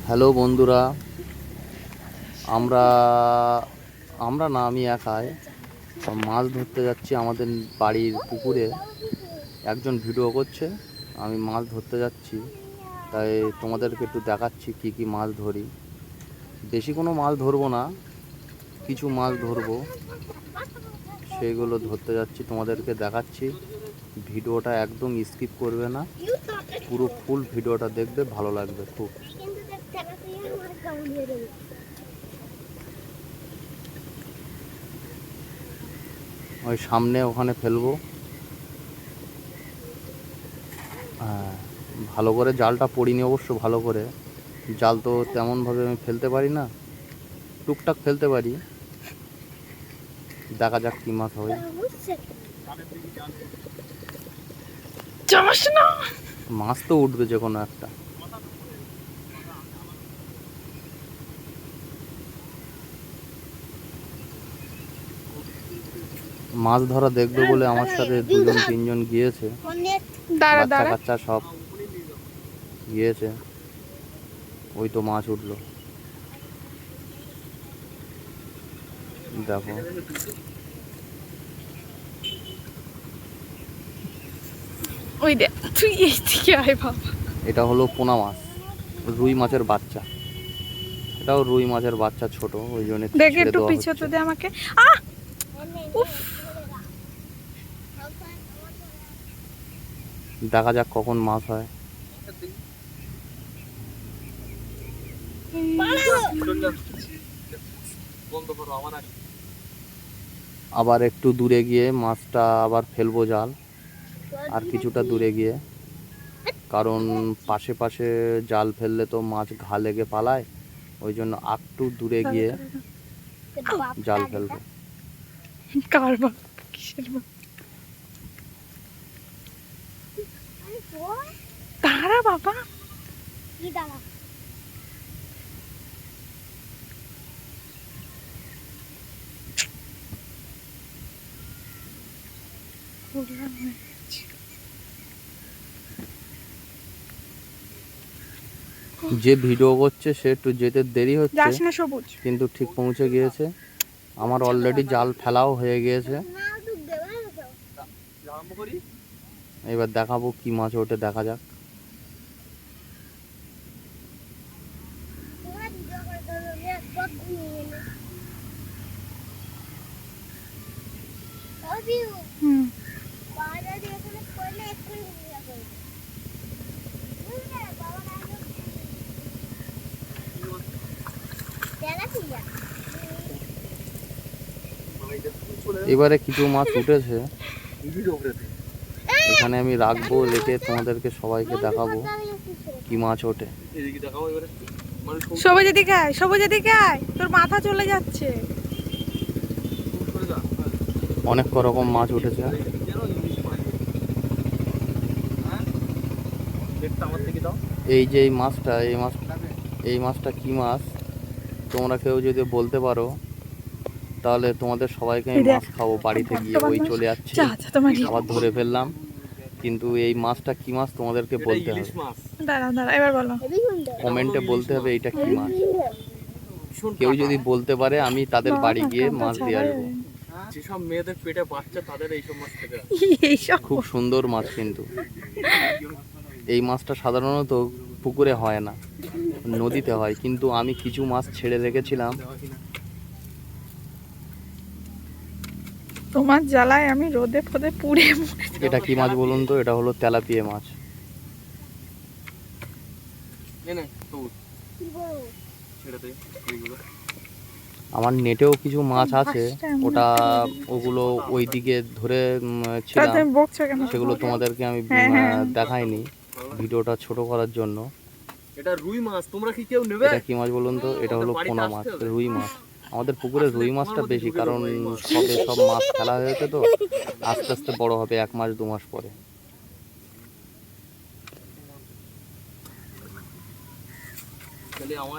Hello বন্ধুরা, আমরা আমরা না আমি একাই মাছ ধরতে যাচ্ছি আমাদের বাড়ির পুকুরে। একজন ভিডিও করছে, আমি মাছ ধরতে যাচ্ছি, তাই তোমাদেরকে একটু দেখাচ্ছি কি কি মাছ ধরি। বেশি কোনো মাছ ধরবো না, কিছু মাছ ধরবো, সেইগুলো ধরতে যাচ্ছি, তোমাদেরকে দেখাচ্ছি। ভিডিওটা একদম স্কিপ করবে না, পুরো ফুল ভিডিওটা দেখবে, ভালো লাগবে খুব। ওই সামনে ওখানে ফেলবো। হ্যাঁ, ভালো করে জালটা পড়িনি অবশ্য, ভালো করে জাল তো তেমনভাবে আমি ফেলতে পারি না, টুকটাক ফেলতে পারি। দেখা যাক কি মাছ হয়। মাছ তো উঠবে যে কোনো একটা। মাছ ধরা দেখবে বলে আমার সাথে দুজন তিনজন গিয়েছে, বাচ্চা কাচ্চা সব গিয়েছে। ওই তো মাছ উঠলো, দেখো। এটা হলো পোনা মাছ, রুই মাছের বাচ্চা। এটাও রুই মাছের বাচ্চা, ছোট, ওই জন্য ছেড়ে দেওয়া হচ্ছে। আমাকে দেখা যাক কখন মাছ হয়। আবার একটু দূরে গিয়ে মাছটা আবার ফেলবো জাল, আর কিছুটা দূরে গিয়ে, কারণ পাশে পাশে জাল ফেললে তো মাছ ঘা লেগে পালায়, ওই জন্য একটু দূরে গিয়ে জাল ফেলবো। তারা বাবা যে ভিডিও করছে সে একটু যেতে দেরি হচ্ছে, সবুজ কিন্তু ঠিক পৌঁছে গিয়েছে। আমার অলরেডি জাল ফেলাও হয়ে গিয়েছে। এবার দেখাবো কি মাছ ওঠে, দেখা যাক। এবারে কিছু মাছ উঠেছে, এখানে আমি রাখবো, রেখে তোমাদেরকে সবাইকে দেখাবো কি মাছ ওঠে। সবুজ এদিকে আয়, সবুজ এদিকে আয়, তোর মাথা চলে যাচ্ছে। অনেক রকম মাছ উঠেছে। এই যে এই মাছটা কি মাছ তোমরা কেউ যদি বলতে পারো, তাহলে তোমাদের সবাইকে আমি মাছ খাবো বাড়িতে গিয়ে। ওই চলে যাচ্ছে, আবার ধরে ফেললাম, কিন্তু এই মাছটা কি মাছ তোমাদেরকে বলতে হবে, কমেন্টে বলতে হবে এইটা কি মাছ। কেউ যদি বলতে পারে আমি তাদের বাড়ি গিয়ে মাছ দিয়ে আসবো। যেসব মেয়েদের পেটে বাচ্চা তাদের এইসব মাছ খেতে খুব সুন্দর মাছ, কিন্তু এই মাছটা সাধারণত পুকুরে হয় না, নদীতে হয়, কিন্তু আমি কিছু মাছ ছেড়ে রেখেছিলাম। তোমার জ্বালায় আমি রোদে ফোদে পুড়ে। এটা কি মাছ বলুন তো? এটা হলো তেলাপিয়া মাছ। আমার নেটেও কিছু মাছ আছে, ওগুলো ওই দিকে ধরে ছিলাম, সেগুলো তোমাদেরকে আমি দেখাইনি ভিডিওটা ছোট করার জন্য। এটা রুই মাছ, তোমরা কি কেউ নেবে? এটা কি মাছ বলুন তো? এটা হলো পোনা মাছ, রুই মাছ। আমাদের পুকুরে রুই মাছটা বেশি, কারণ সব মাছ ফেলা হয়েছে, তো আস্তে আস্তে বড় হবে 1 মাস 2 মাস পরে।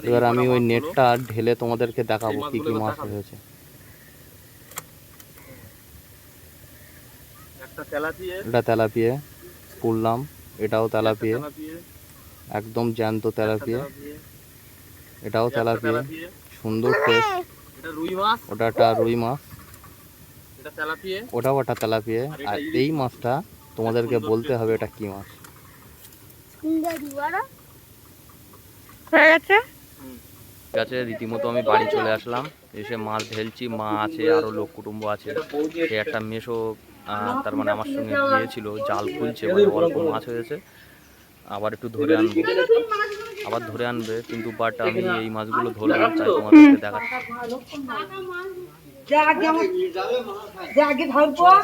এবার আমি ওই নেটটা ঢেলে তোমাদেরকে দেখাবো কি কি মাছ হয়েছে। এটা তেলাপিয়া পুরলাম, এটাও তেলাপিয়া, একদম জ্যান্ত তেলাপিয়া। এটাও তেলাপিয়া, সুন্দর টেস্ট। এটা রুই মাছ, ওটা একটা রুই মাছ, এটা তেলাপিয়া, ওটাও একটা তেলাপিয়া। আর এই মাছটা তোমাদেরকে বলতে হবে এটা কি মাছ। হয়ে গেছে। ঠিক আছে, রীতিমতো আমি বাড়ি চলে আসলাম, এসে মাছ ঢেলছি। মা আছে, আরও লোক কুটুম্ব আছে। সে একটা মেশো তার মানে আমার সঙ্গে গিয়েছিল, জাল খুলছে, মানে অল্প মাছ হয়েছে, আবার একটু ধরে আনবো, আবার ধরে আনবে। কিন্তু বাট আমি এই মাছগুলো ধরলাম, তাই তোমাদেরকে দেখাচ্ছি।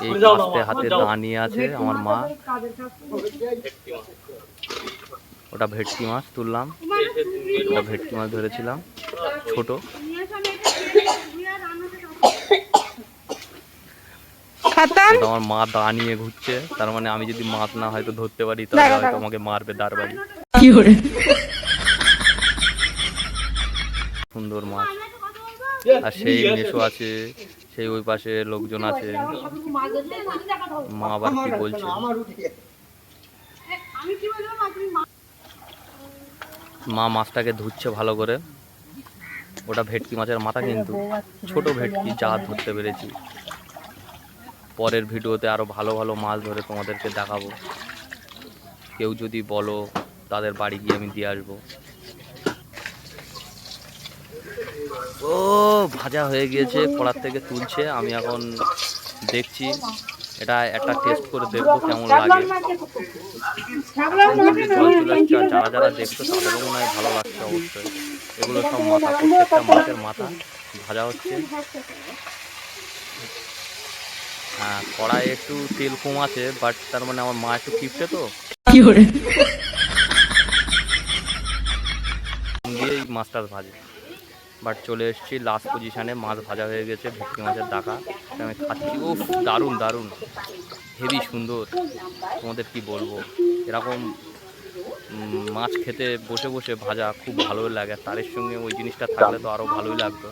এই কাস্তে হাতে দা নিয়ে আছে আমার মা। ওটা ভেটকি মাছ তুললাম, ওটা ভেটকি মাছ ধরেছিলাম ছোট। খাতান ওটা আমার মা দা নিয়ে ঘুরছে, তার মানে আমি যদি মাছ না হয়তো ধরতে পারি তাহলে হয়তো আমাকে মারবে দাঁড় বাড়ি। সুন্দর মাছ। আর সেই মেশো আছে, সেই ওই পাশে লোকজন আছে। মা আবার কি বলছে, মা মাছটাকে ধুচ্ছে ভালো করে। ওটা ভেটকি মাছের মাথা, কিন্তু ছোট ভেটকি, যা ধরতে পেরেছি। পরের ভিডিওতে আরো ভালো ভালো মাছ ধরে তোমাদেরকে দেখাবো। কেউ যদি বলো তাদের বাড়ি গিয়ে আমি দিয়ে আসবো। ও ভাজা হয়ে গিয়েছে, কড়ার থেকে তুলছে, আমি এখন দেখছি। এটা একটা টেস্ট করে দেখবো কেমন লাগে। জল চলে আসছে, আর যারা যারা দেখছো তাদেরও মনে হয় ভালো লাগছে অবশ্যই। এগুলো সব মাথা, প্রত্যেকটা মাছের মাথা ভাজা হচ্ছে। হ্যাঁ, কড়াই একটু তেল কম আছে, বাট তার মানে আমার মা একটু কিপটে তো, দিয়ে এই মাছটা ভাজে। বাট চলে এসেছি লাস্ট পজিশানে, মাছ ভাজা হয়ে গেছে, ভেটকি মাছের ডাকা আমি খাচ্ছি। ও দারুণ দারুণ, হেভি সুন্দর। তোমাদের কি বলবো, এরকম মাছ খেতে বসে বসে ভাজা খুব ভালোই লাগে। তারের সঙ্গে ওই জিনিসটা থাকলে তো আরও ভালোই লাগতো।